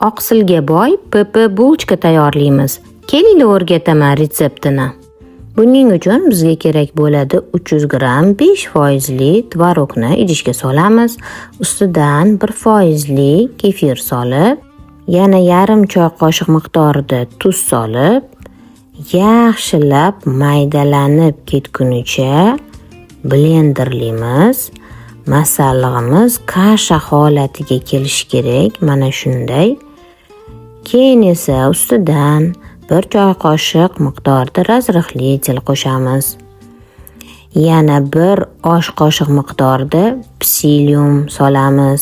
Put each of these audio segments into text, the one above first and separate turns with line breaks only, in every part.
Oqsilga boy PP bulchka tayyorlaymiz. Kelinglar o'rgataman retseptini. Buning uchun bizga kerak bo'ladi 300 gram 5% tvorogni idishga solamiz. Ustidan 1% kefir solib, yana yarim choy qoshiq miqdorida tuz solib, yaxshilab maydalanib ketgunicha blenderlaymiz. Masallig'imiz kasha holatiga kelishi kerak, mana shunday. Keyin esa ustidan 1 choy qoshiq miqdorida razrixli qo'shamiz. Yana 1 osh qoshiq miqdorida psilium solamiz.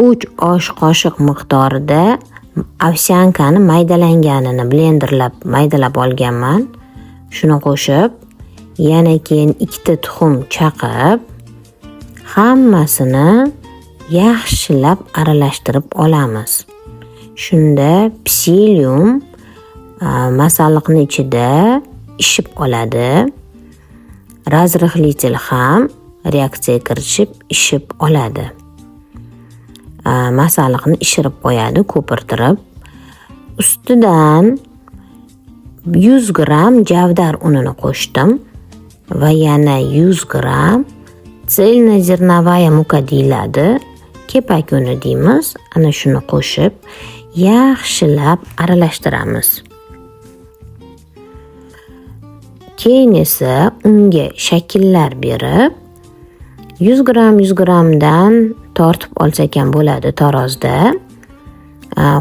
3 osh qoshiq miqdorida ovsyankani maydalanganini maydalab olganman. Shuni qo'shib, yana keyin 2 tuxum chaqib, hammasini yaxshilab aralashtirib olamiz. Shunda psilium masalliqning ichida ishib oladi. Razrixlitil ham reaksiyaga kirishib ishib oladi. Masalliqni ishirib qo'yadi, ko'pirtirib. Ustidan 100 gram javdar unini qo'shdim va yana 100 gram selnozernovaya muka deyiladi. Kepak uni deymiz. Ana shuni qo'shib yaxshilab aralashtiramiz. Keyin esa unga shakllar berib 100 gramdan tortib olsak ham bo'ladi tarozda.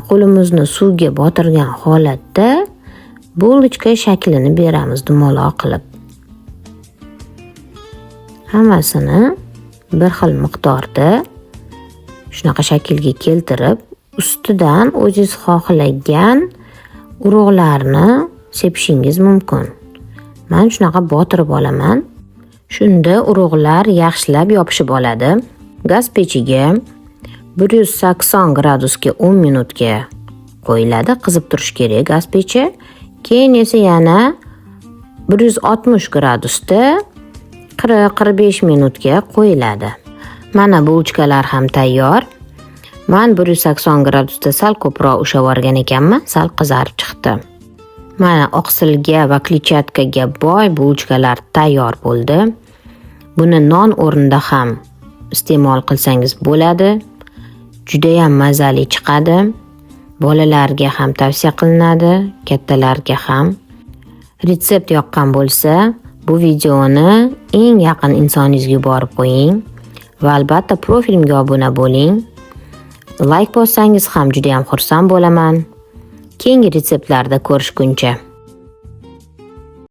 Qo'limizni suvga botirgan holatda bulchka shaklini beramiz dumaloq qilib. Hammasini bir xil miqdorda shunaqa shaklga keltirib, ustidan o'zingiz xohlagan urug'larni sepishingiz mumkin. Men shunaqa botirib olaman. Shunda urug'lar yaxshilab yopishib oladi. Gaz pechiga 180 gradusga 10 minutga qo'yiladi. Qizib turish kerak gaz pechi. Keyin esa yana 160 gradusda 40-45 minutga qo'yiladi. Mana bulchkalar ham tayyor. Men 180 gradusda sal ko'proq ushlab yuborgan ekanman, sal qizarib chiqdi. Mana oqsilga va kletchatkaga boy bulchkalar tayyor bo'ldi. Buni non o'rnida ham iste'mol qilsangiz bo'ladi. Juda ham mazali chiqadi. Bolalarga ham tavsiya qilinadi, kattalarga ham. Retsept yoqqan bo'lsa, bu videoni eng yaqin insoningizga yuborib qo'ying va albatta profilimga obuna bo'ling. Like bossangiz ham juda ham xursand bo'laman. Keyingi retseptlarda ko'rishguncha